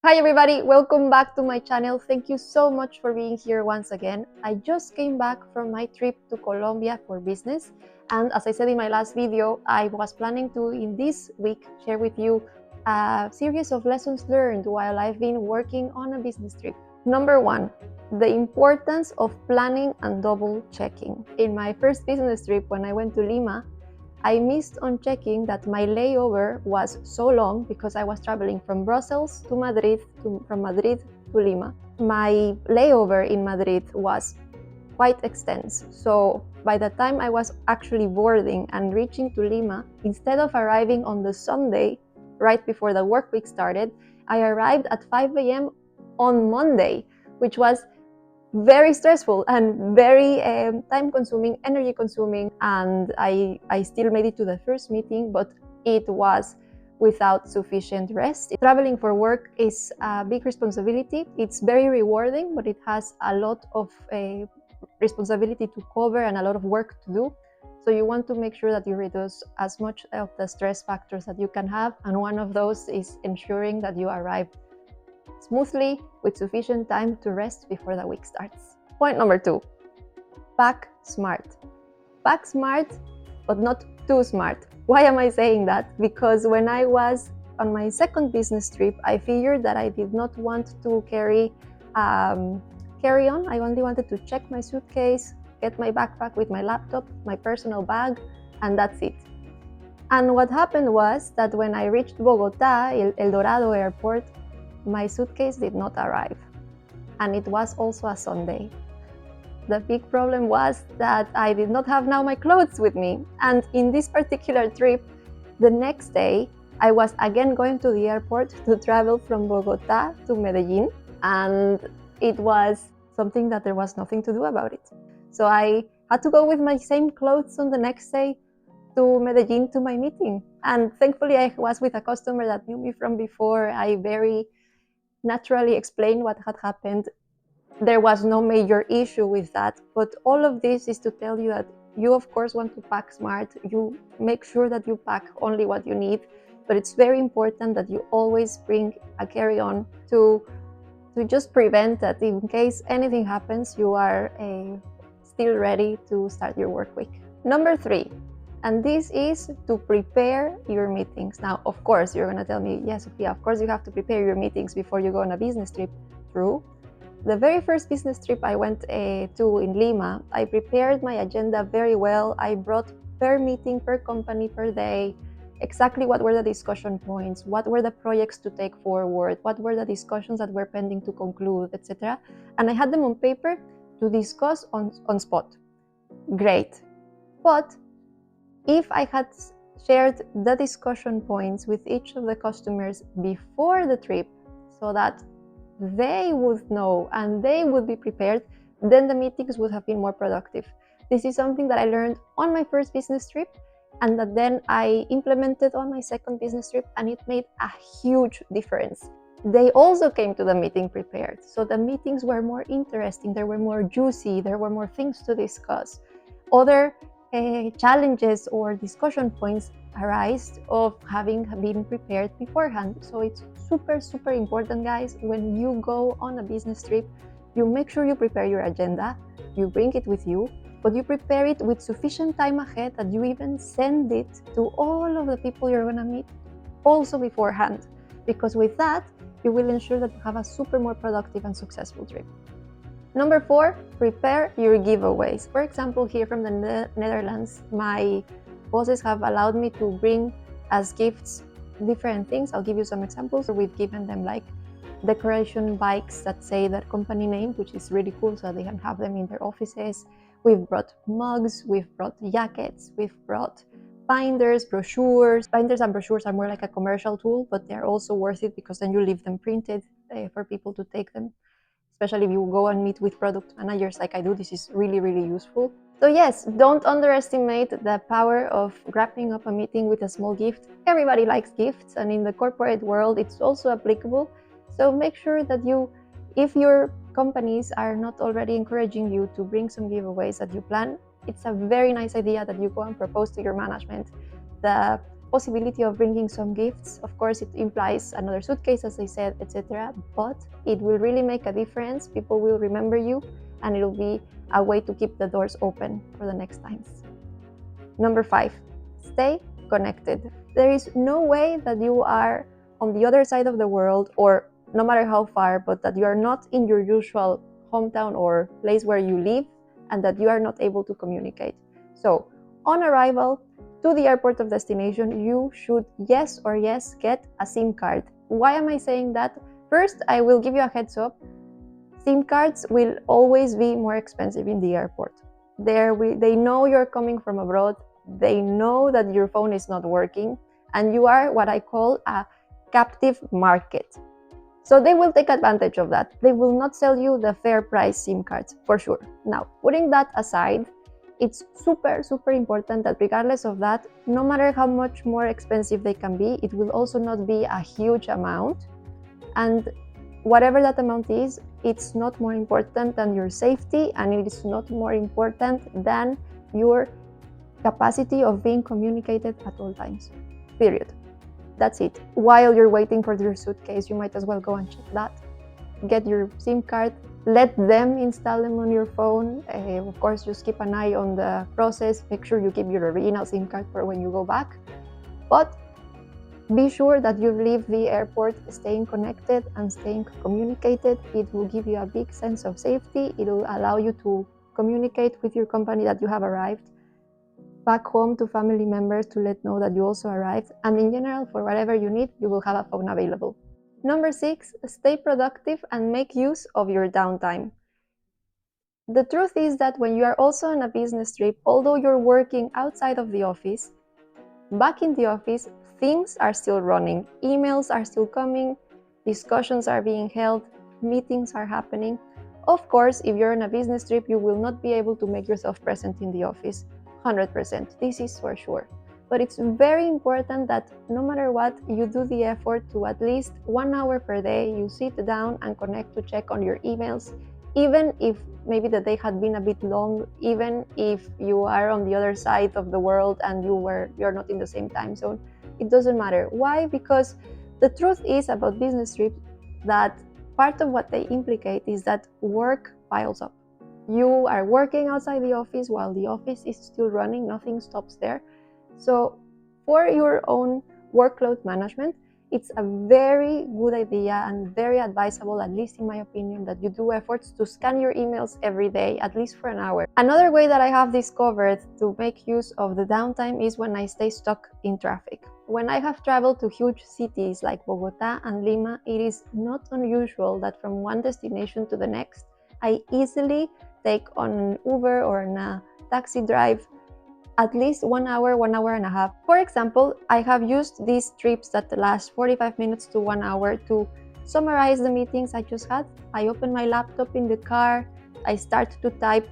Hi everybody, welcome back to my channel. Thank you so much for being here once again. I just came back from my trip to Colombia for business, and as I said in my last video, I was planning to, in this week, share with you a series of lessons learned while I've been working on a business trip. Number one, the importance of planning and double checking. In my first business trip when I went to Lima, I missed on checking that my layover was so long because I was traveling from Brussels to Madrid, from Madrid to Lima. My layover in Madrid was quite extensive. So by the time I was actually boarding and reaching to Lima, instead of arriving on the Sunday right before the work week started, I arrived at 5 a.m. on Monday, which was very stressful and very time-consuming, energy-consuming, and I still made it to the first meeting, but it was without sufficient rest. Traveling for work is a big responsibility. It's very rewarding, but it has a lot of responsibility to cover and a lot of work to do. So you want to make sure that you reduce as much of the stress factors that you can have, and one of those is ensuring that you arrive smoothly with sufficient time to rest before the week starts. Point number two, pack smart. Pack smart, but not too smart. Why am I saying that? Because when I was on my second business trip, I figured that I did not want to carry carry-on. I only wanted to check my suitcase, get my backpack with my laptop, my personal bag, and that's it. And what happened was that when I reached Bogota, El Dorado airport, my suitcase did not arrive, and it was also a Sunday. The big problem was that I did not have now my clothes with me, and in this particular trip, the next day, I was again going to the airport to travel from Bogota to Medellin, and it was something that there was nothing to do about it. So I had to go with my same clothes on the next day to Medellin to my meeting. And thankfully, I was with a customer that knew me from before. I very naturally explained what had happened. There was no major issue with that, but all of this is to tell you that you of course want to pack smart. You make sure that you pack only what you need, but it's very important that you always bring a carry-on to just prevent that in case anything happens, you are still ready to start your work week. Number three, and this is to prepare your meetings. Now, of course, you're going to tell me, yes, Sophia, of course you have to prepare your meetings before you go on a business trip. True. The very first business trip I went to in Lima, I prepared my agenda very well. I brought per meeting, per company, per day, exactly what were the discussion points, what were the projects to take forward, what were the discussions that were pending to conclude, etc. And I had them on paper to discuss on spot. Great. But if I had shared the discussion points with each of the customers before the trip so that they would know and they would be prepared, then the meetings would have been more productive. This is something that I learned on my first business trip and that then I implemented on my second business trip, and it made a huge difference. They also came to the meeting prepared, so the meetings were more interesting, they were more juicy, there were more things to discuss. Other challenges or discussion points arise of having been prepared beforehand. So it's super important, guys. When you go on a business trip, you make sure you prepare your agenda, you bring it with you, but you prepare it with sufficient time ahead that you even send it to all of the people you're going to meet also beforehand, because with that you will ensure that you have a super more productive and successful trip. Number four, prepare your giveaways. For example, here from the Netherlands, my bosses have allowed me to bring as gifts different things. I'll give you some examples. We've given them like decoration bikes that say their company name, which is really cool, so they can have them in their offices. We've brought mugs, we've brought jackets, we've brought binders, brochures. Binders and brochures are more like a commercial tool, but they're also worth it because then you leave them printed for people to take them. Especially if you go and meet with product managers like I do, this is really useful. So yes, don't underestimate the power of wrapping up a meeting with a small gift. Everybody likes gifts, and in the corporate world it's also applicable. So make sure that you, if your companies are not already encouraging you to bring some giveaways that you plan, it's a very nice idea that you go and propose to your management the possibility of bringing some gifts. Of course, it implies another suitcase, as I said, etc. But it will really make a difference. People will remember you, and it'll be a way to keep the doors open for the next times. Number 5, stay connected. There is no way that you are on the other side of the world, or no matter how far, but that you are not in your usual hometown or place where you live, and that you are not able to communicate. So, on arrival to the airport of destination, you should yes get a SIM card. Why am I saying that? First, I will give you a heads up. SIM cards will always be more expensive in the airport. They know you're coming from abroad, they know that your phone is not working, and you are what I call a captive market. So they will take advantage of that. They will not sell you the fair price SIM cards, for sure. Now, putting that aside, it's super important that regardless of that, no matter how much more expensive they can be, it will also not be a huge amount. And whatever that amount is, it's not more important than your safety, and it is not more important than your capacity of being communicated at all times. Period. That's it. While you're waiting for your suitcase, you might as well go and check that. Get your SIM card, let them install them on your phone. Of course, just keep an eye on the process. Make sure you keep your original SIM card for when you go back. But be sure that you leave the airport staying connected and staying communicated. It will give you a big sense of safety. It will allow you to communicate with your company that you have arrived, back home to family members to let know that you also arrived, and in general, for whatever you need, you will have a phone available. Number 6, stay productive and make use of your downtime. The truth is that when you are also on a business trip, although you're working outside of the office, back in the office, things are still running. Emails are still coming, discussions are being held, meetings are happening. Of course, if you're on a business trip, you will not be able to make yourself present in the office 100%. This is for sure. But it's very important that no matter what, you do the effort to at least 1 hour per day, you sit down and connect to check on your emails, even if maybe the day had been a bit long, even if you are on the other side of the world and you're not in the same time zone. It doesn't matter. Why? Because the truth is about business trips that part of what they implicate is that work piles up. You are working outside the office while the office is still running, nothing stops there. So for your own workload management, it's a very good idea and very advisable, at least in my opinion, that you do efforts to scan your emails every day, at least for an hour. Another way that I have discovered to make use of the downtime is when I stay stuck in traffic. When I have traveled to huge cities like Bogota and Lima, it is not unusual that from one destination to the next, I easily take on an Uber or a taxi drive at least 1 hour, 1 hour and a half. For example, I have used these trips that last 45 minutes to 1 hour to summarize the meetings I just had. I open my laptop in the car, I start to type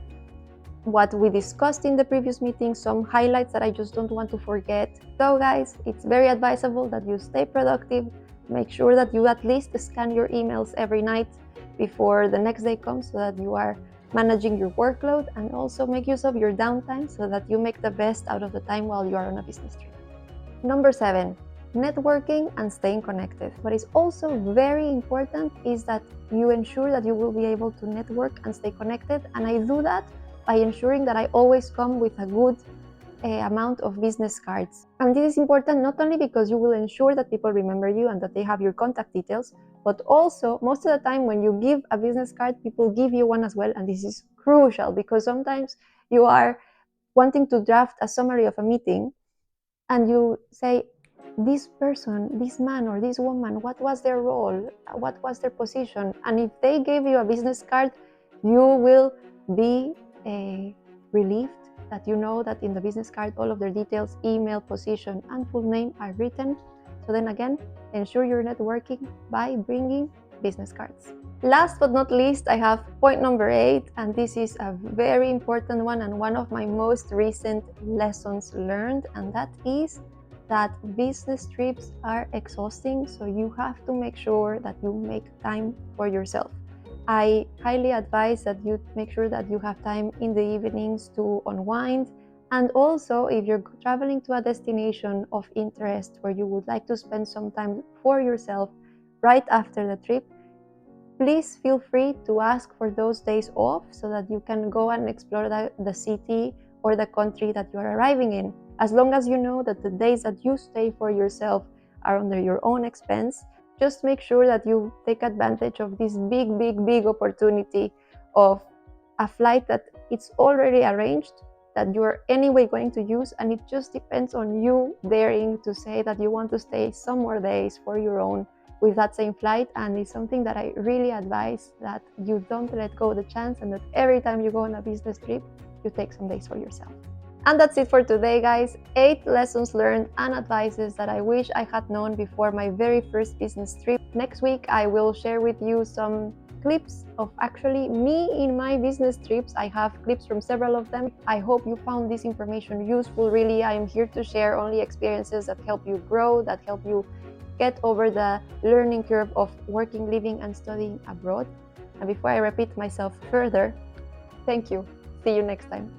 what we discussed in the previous meeting, some highlights that I just don't want to forget. So guys, it's very advisable that you stay productive. Make sure that you at least scan your emails every night before the next day comes so that you are managing your workload, and also make use of your downtime so that you make the best out of the time while you are on a business trip. Number 7, networking and staying connected. What is also very important is that you ensure that you will be able to network and stay connected, and I do that by ensuring that I always come with a good amount of business cards. And this is important not only because you will ensure that people remember you and that they have your contact details, but also most of the time when you give a business card, people give you one as well, and this is crucial because sometimes you are wanting to draft a summary of a meeting and you say, this person, this man or this woman, what was their role, what was their position, and if they gave you a business card, you will be relieved that you know that in the business card all of their details, email, position, and full name are written. So then again, ensure you're networking by bringing business cards. Last but not least, I have point number 8, and this is a very important one and one of my most recent lessons learned, and that is that business trips are exhausting, so you have to make sure that you make time for yourself. I highly advise that you make sure that you have time in the evenings to unwind And also, if you're traveling to a destination of interest where you would like to spend some time for yourself right after the trip, please feel free to ask for those days off so that you can go and explore the city or the country that you are arriving in. As long as you know that the days that you stay for yourself are under your own expense, just make sure that you take advantage of this big opportunity of a flight that it's already arranged, that you're anyway going to use, and it just depends on you daring to say that you want to stay some more days for your own with that same flight. And it's something that I really advise, that you don't let go the chance, and that every time you go on a business trip, you take some days for yourself. And that's it for today, guys. 8 lessons learned and advices that I wish I had known before my very first business trip. Next week, I will share with you some clips of actually me in my business trips. I have clips from several of them. I hope you found this information useful. Really, I am here to share only experiences that help you grow, that help you get over the learning curve of working, living, and studying abroad. And before I repeat myself further, thank you. See you next time.